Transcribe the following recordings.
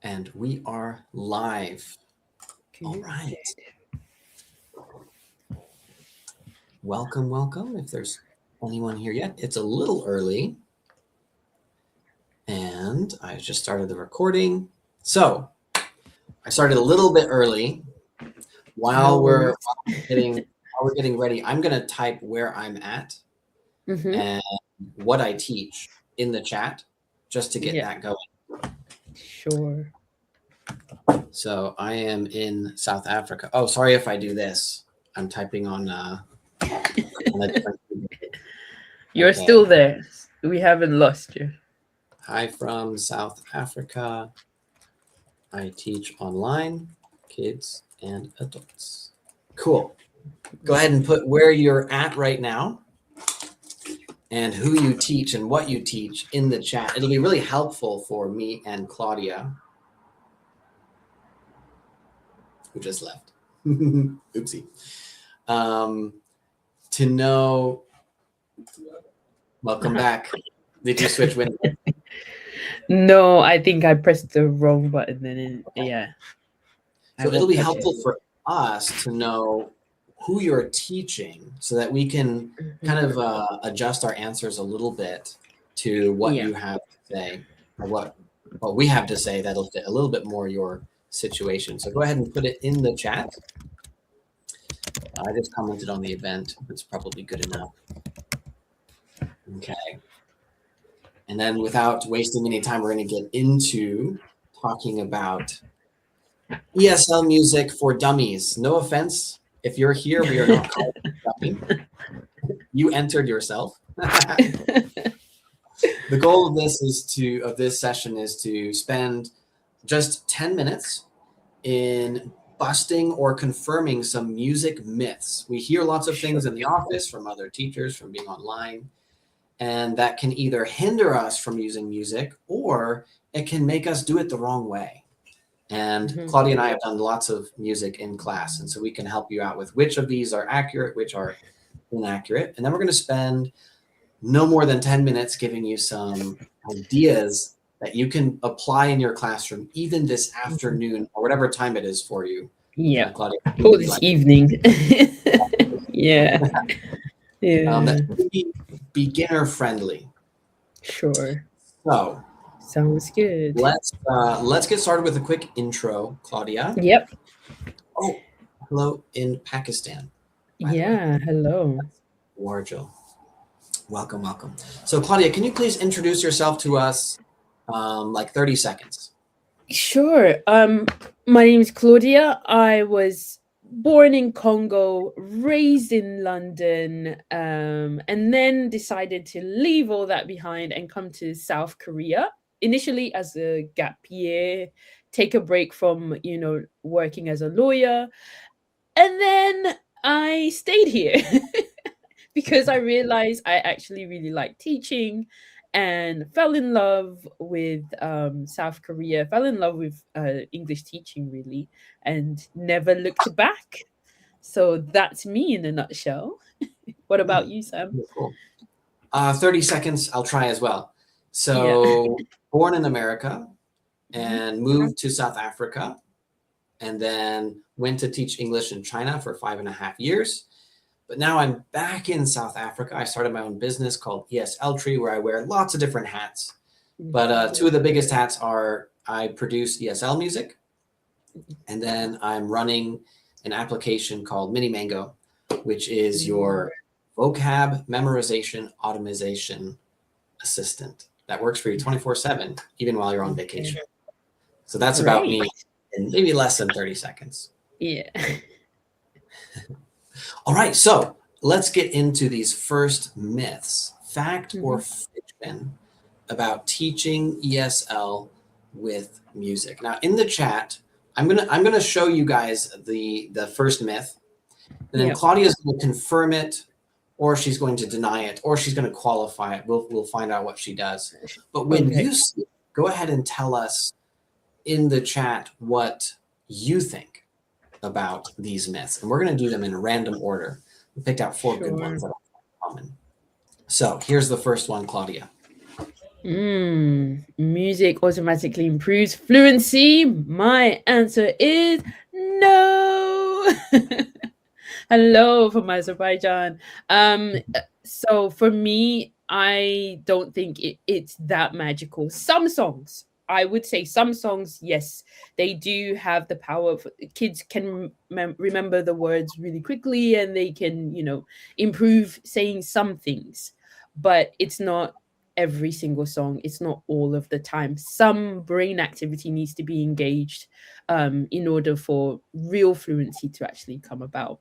And we are live. Good. All right. Welcome, welcome. If there's anyone here yet, it's a little early. And I just started the recording. So I started a little bit early. While we're getting ready, I'm going to type where I'm at and what I teach in the chat just to get that going. Sure. So I am in South Africa. Oh, sorry if I do this. I'm typing on a different You're still there. We haven't lost you. Hi from South Africa. I teach online, kids and adults. Cool. Go ahead and put where you're at right now and who you teach and what you teach in the chat. It'll be really helpful for me and Claudia, who just left. Oopsie. To know. Welcome back. Did you switch windows? No, I think I pressed the wrong button. Then yeah. So it'll be helpful for us to know who you're teaching so that we can kind of adjust our answers a little bit to what you have to say or what we have to say that'll fit a little bit more your situation. So go ahead and put it in the chat. I just commented on the event. It's probably good enough. Okay. And then without wasting any time, we're going to get into talking about ESL music for dummies. No offense. If you're here, we are not calling you dummy. You entered yourself. The goal of this session is to spend just 10 minutes in busting or confirming some music myths. We hear lots of things in the office from other teachers, from being online, and that can either hinder us from using music or it can make us do it the wrong way. And Claudia and I have done lots of music in class, and so we can help you out with which of these are accurate, which are inaccurate. And then we're going to spend no more than 10 minutes giving you some ideas that you can apply in your classroom, even this afternoon or whatever time it is for you. Yeah, Claudia. or this evening. Yeah. That should be beginner friendly. Sure. So sounds good. Let's get started with a quick intro, Claudia. Yep. Oh, hello in Pakistan. Yeah, hello. Warjil. Welcome, welcome. So Claudia, can you please introduce yourself to us, like 30 seconds? Sure. My name is Claudia. I was born in Congo, raised in London, and then decided to leave all that behind and come to South Korea, initially as a gap year, take a break from, working as a lawyer. And then I stayed here because I realized I actually really like teaching and fell in love with South Korea, fell in love with English teaching, really, and never looked back. So that's me in a nutshell. What about you, Sam? Cool. 30 seconds, I'll try as well. So born in America and moved to South Africa, and then went to teach English in China for 5.5 years. But now I'm back in South Africa. I started my own business called ESL-tree, where I wear lots of different hats. But two of the biggest hats are I produce ESL music, and then I'm running an application called Mini Mango, which is your vocab memorization automation assistant that works for you 24/7, even while you're on vacation. So that's about me in maybe less than 30 seconds. Yeah. All right, so let's get into these first myths, fact or fiction, about teaching ESL with music. Now, in the chat, I'm gonna show you guys the first myth, and then Claudia's going to confirm it, or she's going to deny it, or she's going to qualify it. We'll find out what she does. But when you see it, go ahead and tell us in the chat what you think about these myths, and we're going to do them in random order. We picked out 4 good ones that are common. So here's the first one, Claudia. Music automatically improves fluency. My answer is no. Hello from Azerbaijan. So for me, I don't think it's that magical. Some songs, I would say some songs, yes, they do have the power of kids can remember the words really quickly and they can, improve saying some things, but it's not every single song. It's not all of the time. Some brain activity needs to be engaged in order for real fluency to actually come about.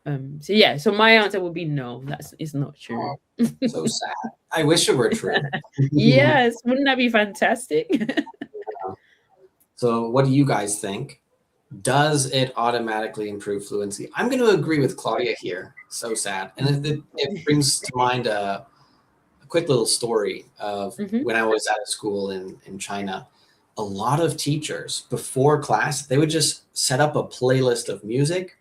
So my answer would be no. That's it's not true. Oh, so sad. I wish it were true. Yes, wouldn't that be fantastic? So what do you guys think? Does it automatically improve fluency? I'm going to agree with Claudia here. So sad. And it brings to mind a quick little story of when I was at a school in China. A lot of teachers before class, they would just set up a playlist of music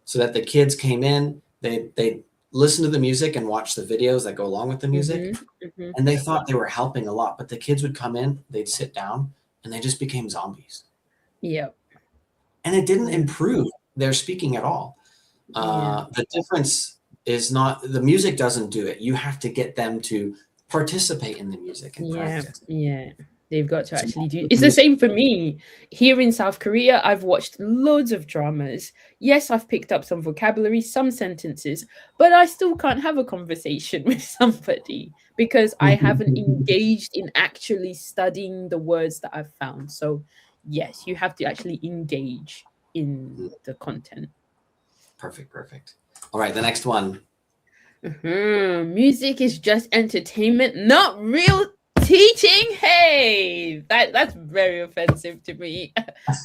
so that the kids came in, they listen to the music and watch the videos that go along with the music. And they thought they were helping a lot, but the kids would come in, they'd sit down, and they just became zombies. Yep. And it didn't improve their speaking at all. The difference is not, the music doesn't do it. You have to get them to participate in the music and practice. Yeah. They've got to actually do. It's the same for me. Here in South Korea, I've watched loads of dramas. Yes, I've picked up some vocabulary, some sentences, but I still can't have a conversation with somebody because I haven't engaged in actually studying the words that I've found. So, yes, you have to actually engage in the content. Perfect. All right, the next one. Music is just entertainment, not real teaching. Hey, that's very offensive to me.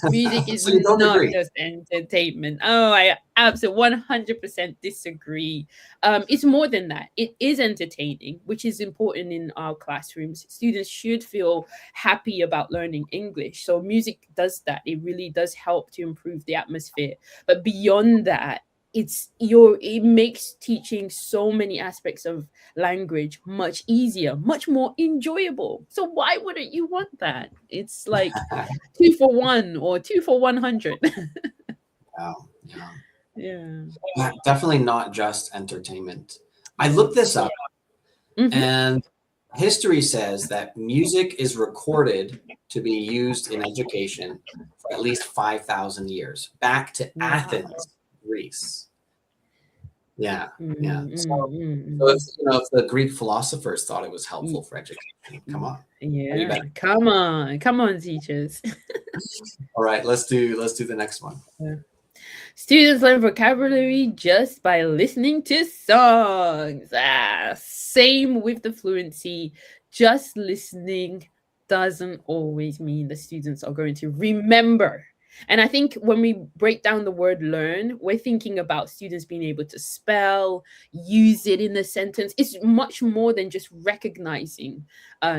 Music is So you don't not agree? just entertainment. Oh, I absolutely 100% disagree. It's more than that. It is entertaining, which is important in our classrooms. Students should feel happy about learning English. So music does that. It really does help to improve the atmosphere. But beyond that, it makes teaching so many aspects of language much easier, much more enjoyable. So why wouldn't you want that? It's like 2 for 1 or 2 for 100. Yeah. Definitely not just entertainment. I looked this up, and history says that music is recorded to be used in education for at least 5,000 years, back to Athens, Greece. So if the Greek philosophers thought it was helpful for education, come on. Yeah, come on, teachers. All right, let's do the next one. Students learn vocabulary just by listening to songs. Same with the fluency. Just listening doesn't always mean the students are going to remember. And I think when we break down the word learn, we're thinking about students being able to spell, use it in a sentence. It's much more than just recognizing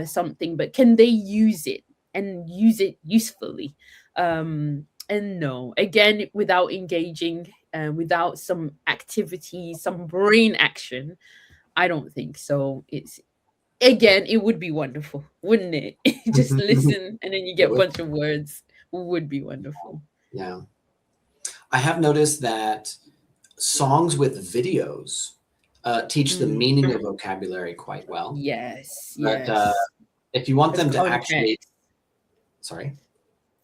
something, but can they use it and use it usefully? And no, again, without engaging, without some activity, some brain action, I don't think so. It would be wonderful, wouldn't it? Just listen and then you get a bunch of words. Would be wonderful. Yeah. I have noticed that songs with videos teach the meaning of vocabulary quite well. Yes. But if you want them to actually, sorry,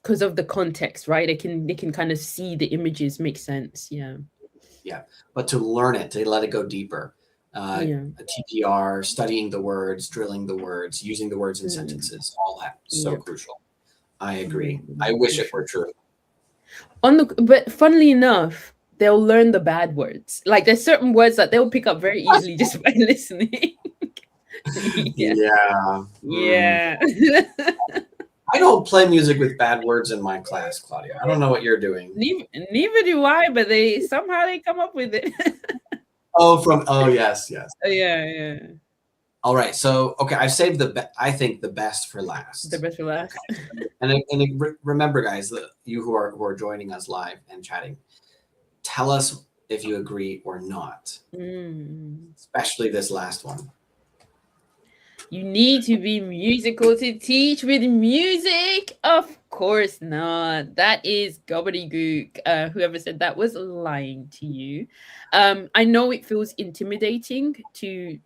because of the context, right? They can kind of see the images, make sense. Yeah. But to learn it, to let it go deeper, a TPR, studying the words, drilling the words, using the words in sentences, all that so crucial. I agree. I wish it were true. But funnily enough, they'll learn the bad words. Like there's certain words that they'll pick up very easily just by listening. Yeah. I don't play music with bad words in my class, Claudia. I don't know what you're doing. Neither do I, but they somehow come up with it. Yes. Yeah. All right. So, okay, I've saved I think the best for last. The best for last. And remember, guys, you who are joining us live and chatting, tell us if you agree or not, especially this last one. You need to be musical to teach with music? Of course not. That is gobbledygook. Whoever said that was lying to you. I know it feels intimidating to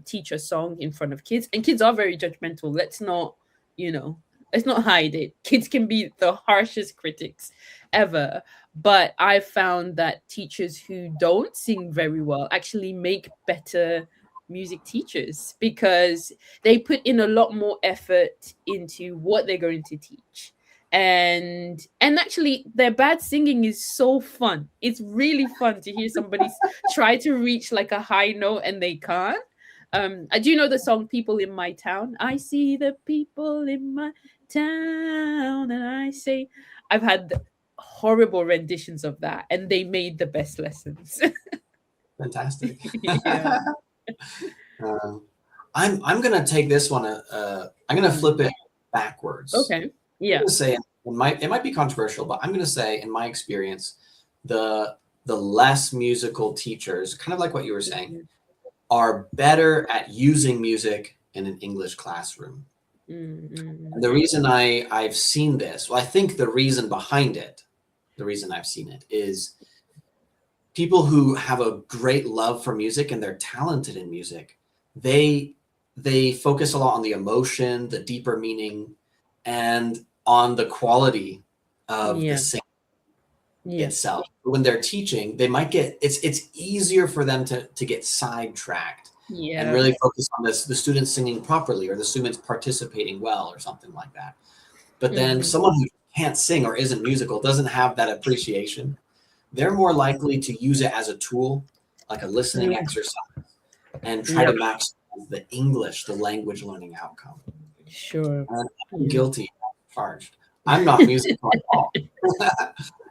teach a song in front of kids, and kids are very judgmental. You know, let's not hide it. Kids can be the harshest critics ever. But I found that teachers who don't sing very well actually make better music teachers because they put in a lot more effort into what they're going to teach. And actually their bad singing is so fun. It's really fun to hear somebody try to reach like a high note and they can't. I do know the song People in My Town. I see the people in my town and I say, I've had horrible renditions of that and they made the best lessons. Fantastic. Yeah. I'm gonna take this one. I'm gonna flip it backwards. Okay. Yeah. I'm gonna say it might be controversial, but I'm gonna say, in my experience, the less musical teachers, kind of like what you were saying, are better at using music in an English classroom. And the reason I've seen this, well, I think the reason behind it, the reason I've seen it is people who have a great love for music and they're talented in music, they focus a lot on the emotion, the deeper meaning, and on the quality of the singing itself. When they're teaching, they might get it's easier for them to get sidetracked and really focus on the students singing properly or the students participating well or something like that. But then someone who can't sing or isn't musical, doesn't have that appreciation, they're more likely to use it as a tool, like a listening exercise, and try to maximize the English, the language learning outcome. Sure. And I'm guilty, charged. I'm not musical at all.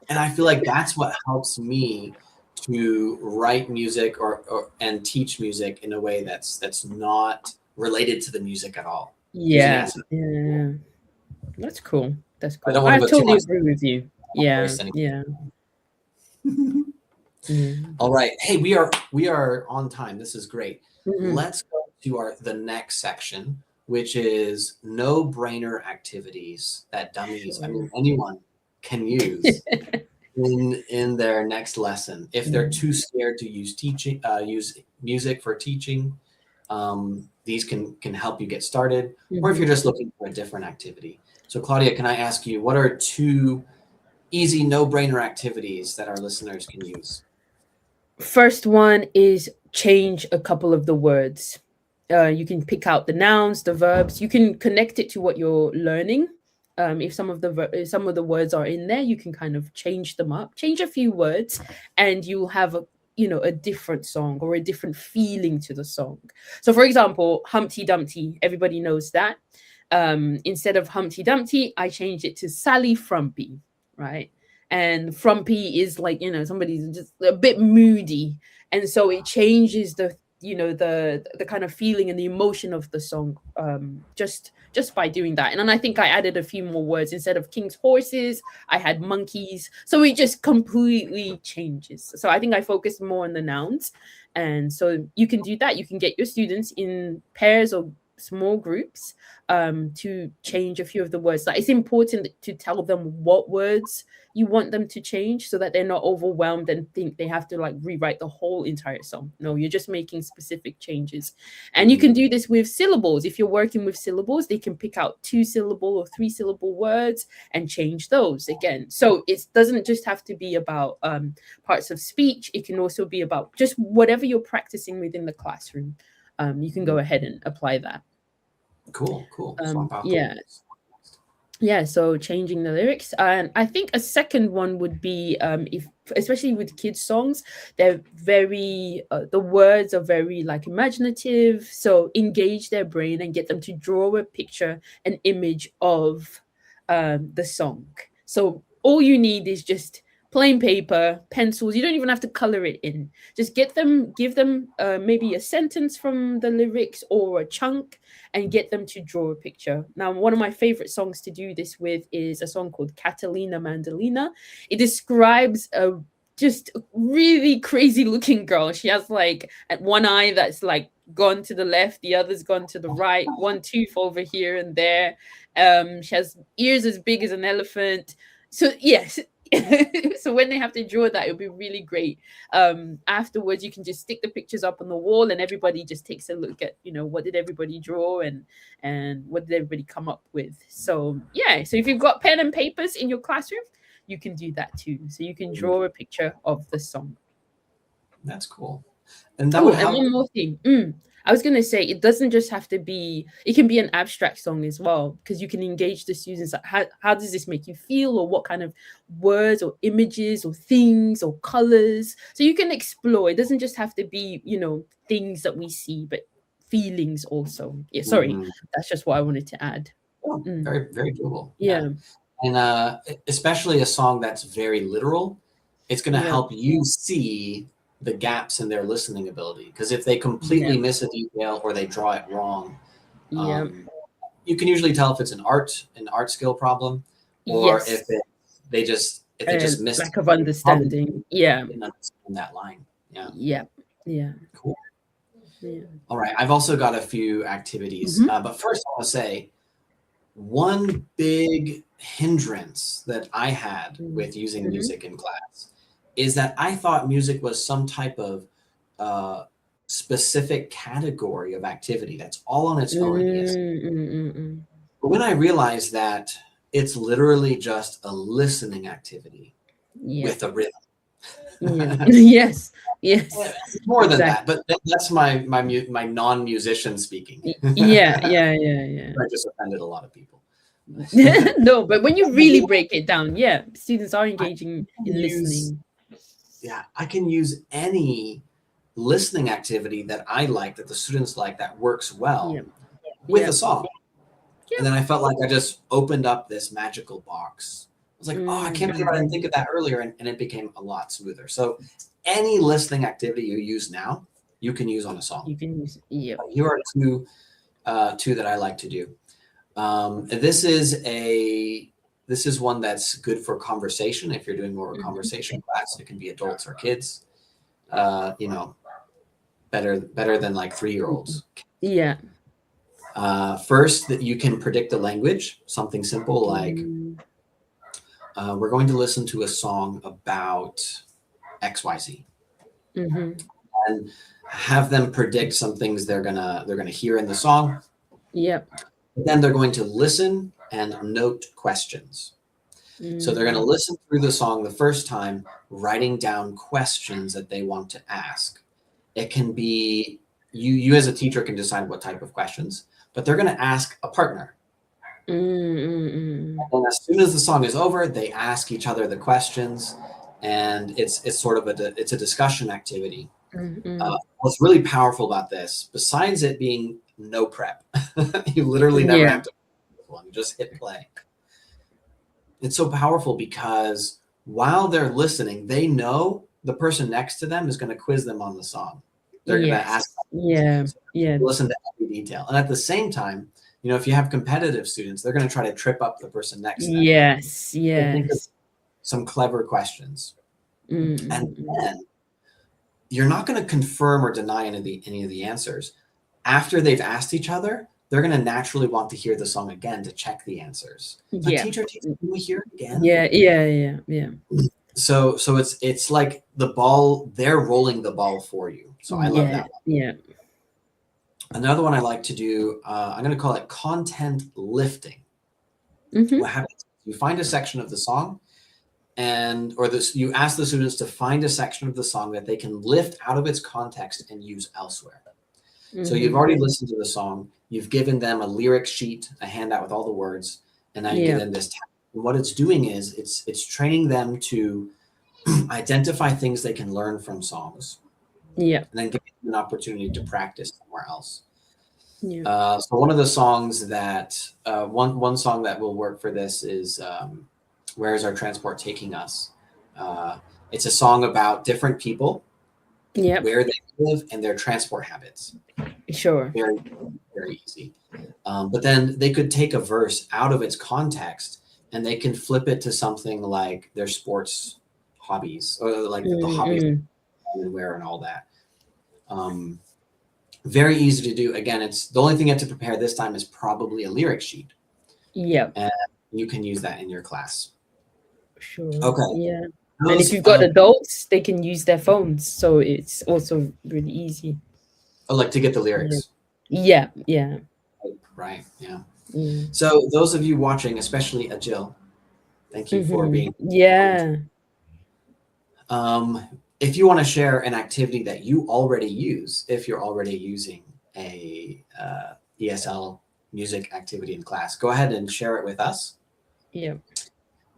And I feel like that's what helps me to write music and teach music in a way that's not related to the music at all. Yeah. That's cool. That's cool. I totally agree with you. Yeah. Yeah. All right. Hey, we are on time. This is great. Let's go to the next section, which is no-brainer activities that dummies, I mean anyone, can use in their next lesson. If they're too scared to use music for teaching, these can help you get started. Or if you're just looking for a different activity. So Claudia, can I ask you, what are 2 easy no-brainer activities that our listeners can use? First one is change a couple of the words. You can pick out the nouns, the verbs. You can connect it to what you're learning. If some of the words are in there, you can kind of change them up, change a few words, and you'll have a different song or a different feeling to the song. So, for example, Humpty Dumpty, everybody knows that. Instead of Humpty Dumpty, I changed it to Sally Frumpy, right? And frumpy is like, somebody's just a bit moody, and so it changes the kind of feeling and the emotion of the song just by doing that. And then I think I added a few more words. Instead of king's horses, I had monkeys, so it just completely changes. So I think I focused more on the nouns, and so you can do that. You can get your students in pairs or small groups to change a few of the words. Like, it's important to tell them what words you want them to change so that they're not overwhelmed and think they have to like rewrite the whole entire song. No, you're just making specific changes. And you can do this with syllables. If you're working with syllables, they can pick out 2-syllable or 3-syllable words and change those again. So it doesn't just have to be about parts of speech. It can also be about just whatever you're practicing within the classroom. You can go ahead and apply that. Cool. So changing the lyrics. And I think a second one would be especially with kids songs, they're very the words are very like imaginative, so engage their brain and get them to draw a picture, an image of the song. So all you need is just plain paper, pencils. You don't even have to color it in. Just give them maybe a sentence from the lyrics or a chunk, and get them to draw a picture. Now, one of my favorite songs to do this with is a song called Catalina Mandolina. It describes a just really crazy looking girl. She has like one eye that's like gone to the left, the other's gone to the right, one tooth over here and there. She has ears as big as an elephant. So yes. So when they have to draw that, it'll be really great. Afterwards, you can just stick the pictures up on the wall, and everybody just takes a look at, what did everybody draw, and what did everybody come up with. So yeah, so if you've got pen and papers in your classroom, you can do that too. So you can draw a picture of the song. That's cool. And that would help. And one more thing. I was going to say, it doesn't just have to be, it can be an abstract song as well, because you can engage the students. Like, how does this make you feel, or what kind of words or images or things or colors? So you can explore. It doesn't just have to be, things that we see, but feelings also. Yeah, sorry. That's just what I wanted to add. Oh, very, very doable. Yeah. And especially a song that's very literal, it's going to help you see the gaps in their listening ability, because if they completely miss a detail or they draw it wrong, you can usually tell if it's an art skill problem, or if they just miss lack of understanding. Didn't understand that line. Cool. All right, I've also got a few activities, but first I want to say one big hindrance that I had with using music in class is that I thought music was some type of specific category of activity that's all on its own in ESL. But when I realized that it's literally just a listening activity with a rhythm. Yes. It's more than that, but that's my non-musician speaking. Yeah. I just offended a lot of people. No, but when you really break it down, students are engaging in listening. I can use any listening activity that I like, that the students like, that works well with a song. And then I felt like I just opened up this magical box. I was like, I can't believe I didn't think of that earlier. And it became a lot smoother. So any listening activity you use now, you can use on a song. You can use, Here are two that I like to do. This is one that's good for conversation. If you're doing more of a conversation class, it can be adults or kids. Better than like 3-year-olds. Yeah. First, that you can predict the language. Something simple like, we're going to listen to a song about XYZ, and have them predict some things they're gonna hear in the song. Then they're going to listen and note questions. So they're going to listen through the song the first time, writing down questions that they want to ask. It can be, you as a teacher can decide what type of questions, but they're going to ask a partner. And as soon as the song is over, they ask each other the questions, and it's sort of a discussion activity. What's really powerful about this, besides it being no prep, you literally never have to one, just hit play. It's so powerful because while they're listening, they know the person next to them is going to quiz them on the song. They're going to ask listen to every detail. And at the same time, if you have competitive students, they're going to try to trip up the person next to them. Yes. Think of some clever questions. And then you're not going to confirm or deny any of the answers. After they've asked each other, they're going to naturally want to hear the song again to check the answers. Teacher, can we hear it again? Yeah. So it's like the ball, they're rolling the ball for you. So I love that one. Yeah. Another one I like to do, I'm going to call it content lifting. What happens? You find a section of the song, you ask the students to find a section of the song that they can lift out of its context and use elsewhere. So you've already listened to the song, you've given them a lyric sheet, a handout with all the words, and now you give them this task. And what it's doing is it's training them to identify things they can learn from songs. And then give them an opportunity to practice somewhere else. So one of the songs that one song that will work for this is Where Is Our Transport Taking Us? It's a song about different people, where they live, and their transport habits. Sure. Very, very easy. But then they could take a verse out of its context and they can flip it to something like their sports hobbies, or like the hobbies they wear and all that. Very easy to do. Again, it's the only thing you have to prepare this time is probably a lyric sheet. Yeah. And you can use that in your class. Sure. Okay. Yeah. And if Those, you've got adults, they can use their phones, so it's also really easy. like to get the lyrics. Yeah. Yeah. Right. Yeah. Mm. So those of you watching, especially Jill, thank you for being. Yeah. If you want to share an activity that you already use, if you're already using a ESL music activity in class, go ahead and share it with us. Yeah.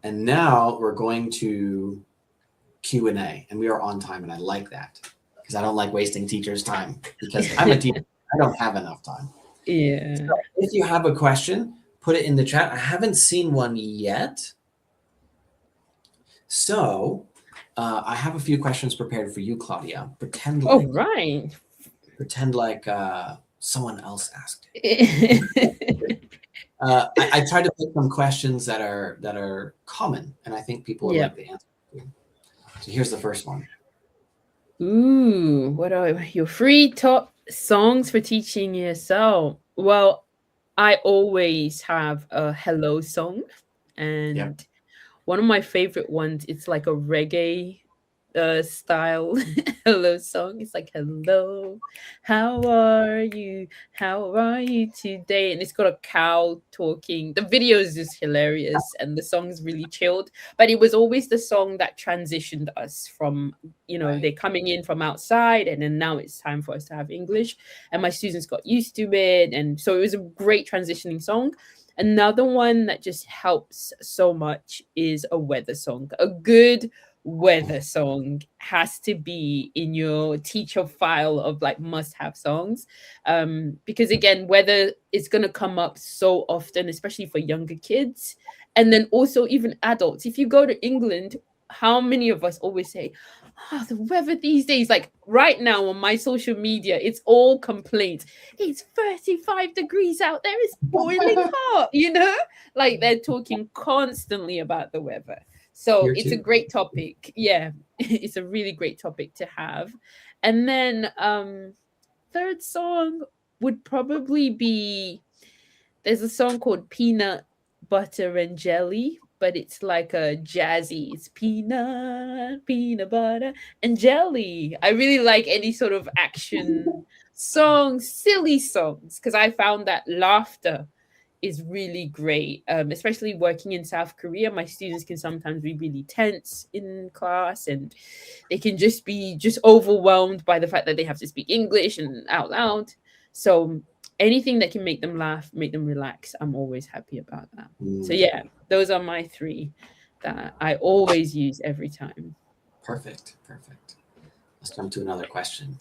And now we're going to Q&A, and we are on time, and I like that because I don't like wasting teachers' time because I'm a teacher. I don't have enough time. Yeah. So if you have a question, put it in the chat. I haven't seen one yet. So I have a few questions prepared for you, Claudia. Pretend like someone else asked it. I tried to pick some questions that are common, and I think people would like the answer. So here's the first one. Ooh, what are your free top songs for teaching ESL? Well, I always have a hello song, and one of my favorite ones, it's like a reggae style hello song. It's like, hello, how are you? How are you today? And it's got a cow talking. The video is just hilarious and the song's really chilled. But it was always the song that transitioned us from, they're coming in from outside and then now it's time for us to have English. And my students got used to it. And so it was a great transitioning song. Another one that just helps so much is a weather song. A good weather song has to be in your teacher file of like must-have songs. Because again, weather is going to come up so often, especially for younger kids. And then also even adults. If you go to England, how many of us always say, oh, the weather these days, like right now on my social media, it's all complaints. It's 35 degrees out there. It's boiling hot, like they're talking constantly about the weather. So it's a great topic. Yeah, it's a really great topic to have. And then third song would probably be, there's a song called Peanut Butter and Jelly, but it's like a jazzy. It's peanut butter and jelly. I really like any sort of action songs, silly songs, because I found that laughter is really great, especially working in South Korea. My students can sometimes be really tense in class and they can just be overwhelmed by the fact that they have to speak English and out loud. So anything that can make them laugh, make them relax, I'm always happy about that. So yeah, those are my three that I always use every time. Perfect. Let's come to another question.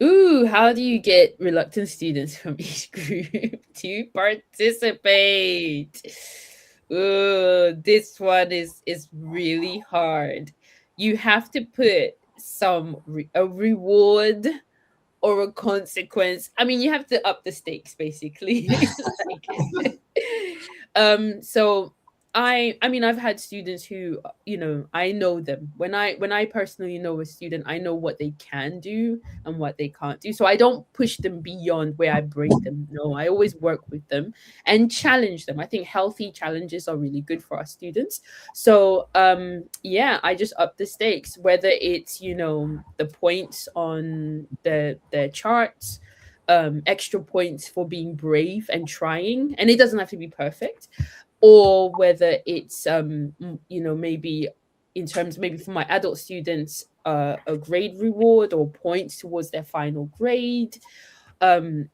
Ooh, how do you get reluctant students from each group to participate? Ooh, this one is really hard. You have to put a reward or a consequence. I mean, you have to up the stakes basically. So I mean, I've had students who, I know them. When I personally know a student, I know what they can do and what they can't do. So I don't push them beyond where I break them. No, I always work with them and challenge them. I think healthy challenges are really good for our students. So yeah, I just up the stakes, whether it's, the points on the charts, extra points for being brave and trying, and it doesn't have to be perfect, or whether it's maybe in terms, maybe for my adult students, a grade reward or points towards their final grade. But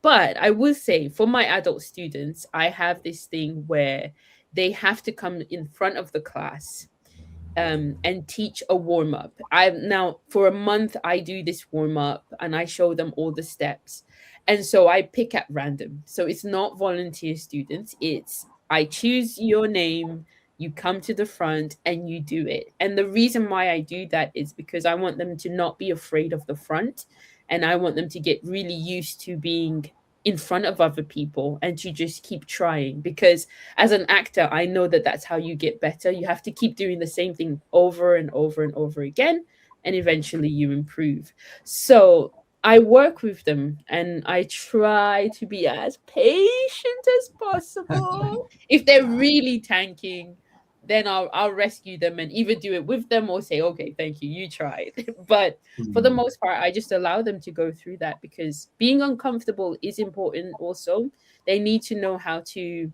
I will say for my adult students, I have this thing where they have to come in front of the class and teach a warm up. Now for a month I do this warm up and I show them all the steps. And so I pick at random. So it's not volunteer students. It's I choose your name, you come to the front and you do it. And the reason why I do that is because I want them to not be afraid of the front. And I want them to get really used to being in front of other people and to just keep trying, because as an actor I know that that's how you get better. You have to keep doing the same thing over and over and over again and eventually you improve. So I work with them and I try to be as patient as possible. If they're really tanking, then I'll rescue them and either do it with them or say, okay, thank you, you tried. But for the most part, I just allow them to go through that because being uncomfortable is important also. They need to know how to,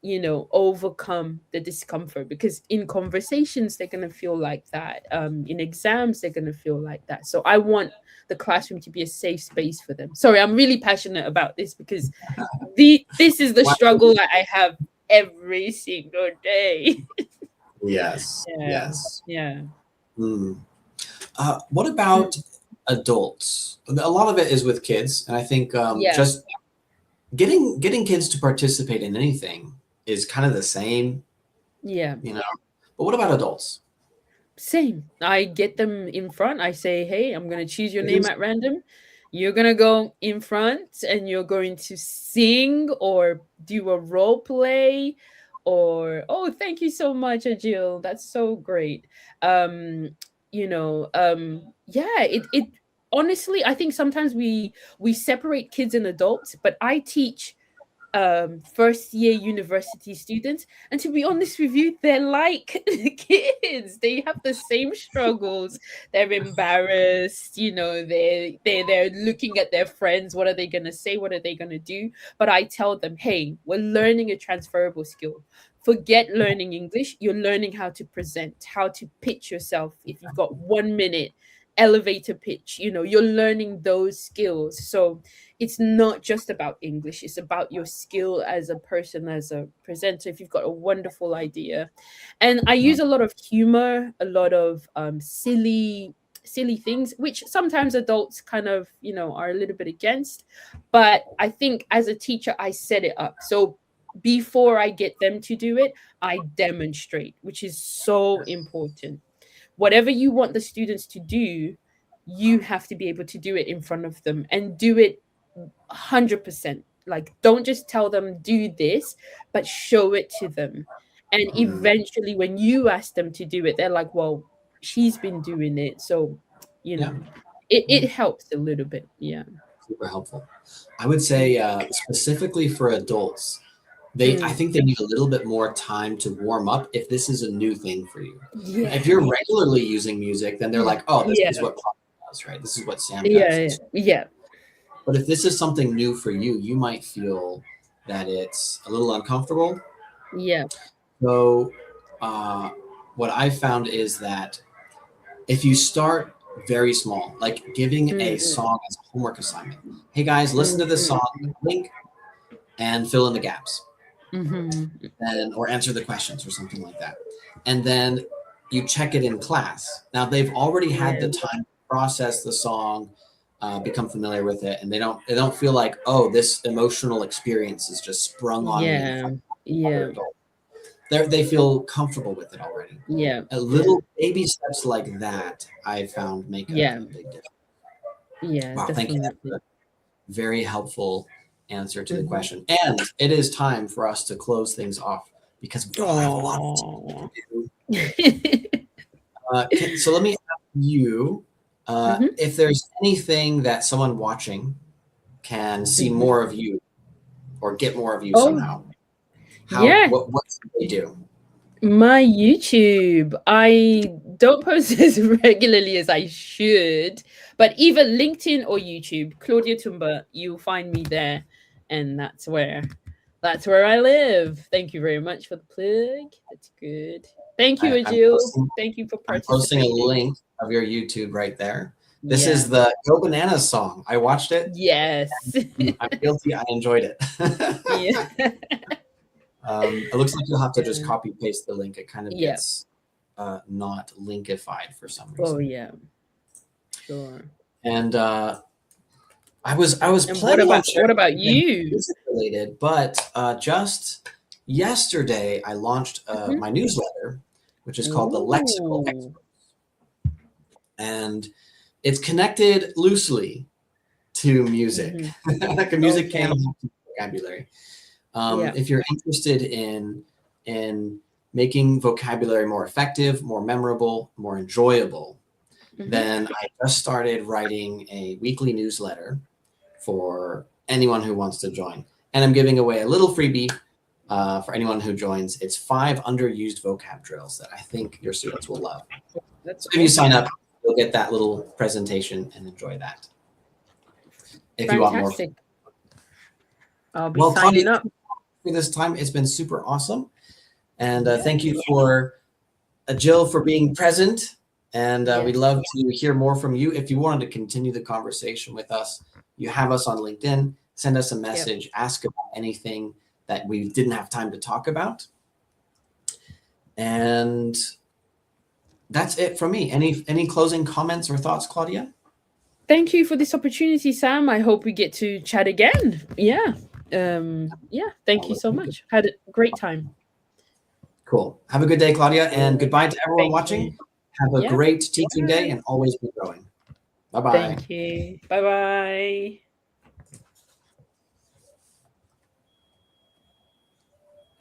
overcome the discomfort, because in conversations they're going to feel like that, in exams they're going to feel like that. So I want the classroom to be a safe space for them. Sorry, I'm really passionate about this because this is the struggle that I have every single day. Yes. Yeah, Yes. yeah. What about adults? A lot of it is with kids, and I think Yeah, just getting kids to participate in anything is kind of the same, yeah. But what about adults? Same. I get them in front. I say, hey, I'm going to choose your name at random. You're going to go in front and you're going to sing or do a role play or, oh, thank you so much, Ajil. That's so great. Yeah, it honestly, I think sometimes we separate kids and adults, but I teach first year university students, and to be honest with you, they're like kids. They have the same struggles. They're embarrassed, they're looking at their friends. What are they going to say? What are they going to do? But I tell them, hey, we're learning a transferable skill. Forget learning English. You're learning how to present, how to pitch yourself. If you've got 1 minute, elevator pitch, you're learning those skills. So it's not just about English, it's about your skill as a person, as a presenter. If you've got a wonderful idea, and I use a lot of humor, a lot of silly things, which sometimes adults kind of are a little bit against. But I think as a teacher I set it up so before I get them to do it, I demonstrate, which is so important. Whatever you want the students to do, you have to be able to do it in front of them and do it 100%. Like, don't just tell them do this, but show it to them. And eventually when you ask them to do it, they're like, well, she's been doing it, so you Yeah, know it helps a little bit. Yeah. super helpful. I would say specifically for adults, I think they need a little bit more time to warm up if this is a new thing for you. Yeah. If you're regularly using music, then they're like, oh, this Yeah. is what Claudia does, right? This is what Sam Yeah. does. Yeah. But if this is something new for you, you might feel that it's a little uncomfortable. Yeah. So what I found is that if you start very small, like giving a song as a homework assignment, hey guys, listen to this song, link, and fill in the gaps. Or answer the questions or something like that. And then you check it in class. Now they've already had the time to process the song, become familiar with it, and they don't feel like, oh, this emotional experience is just sprung on me in front of other adults. They feel comfortable with it already. Yeah. Little baby steps like that I found make a big difference. Yeah. Wow, thank you. Definitely. That's a very helpful answer to the question. And it is time for us to close things off because we all have a lot to do. So let me ask you, if there's anything that someone watching can see more of you or get more of you somehow, what should they do? My YouTube. I don't post as regularly as I should, but either LinkedIn or YouTube, Claudia Tumba, you'll find me there, and that's where I live. Thank you very much for the plug. That's good. Thank you, Ajil. Thank you for participating. I'm posting a link of your YouTube right there. This is the Go Bananas song. I watched it. Yes. I'm guilty. I enjoyed it. Yeah. It looks like you'll have to just copy paste the link. It kind of gets not linkified for some reason. Oh yeah, sure. And I was planning on sharing what about you? Music related, but just yesterday I launched my newsletter, which is called the Lexical Experts, and it's connected loosely to music, like a music can vocabulary. If you're interested in making vocabulary more effective, more memorable, more enjoyable, then I just started writing a weekly newsletter for anyone who wants to join. And I'm giving away a little freebie for anyone who joins. It's 5 underused vocab drills that I think your students will love. That's so if you sign up, you'll get that little presentation and enjoy that. If you want more. I'll be signing up. For this time, it's been super awesome. And thank you for Jill for being present. And we'd love to hear more from you. If you wanted to continue the conversation with us, you have us on LinkedIn. Send us a message. Ask about anything that we didn't have time to talk about. And that's it from me. Any closing comments or thoughts, Claudia? Thank you for this opportunity, Sam. I hope we get to chat again. Yeah. Thank you so much. Had a great time. Cool. Have a good day, Claudia, and goodbye to everyone watching. Have a great teaching day and always be growing. Bye-bye. Thank you. Bye-bye.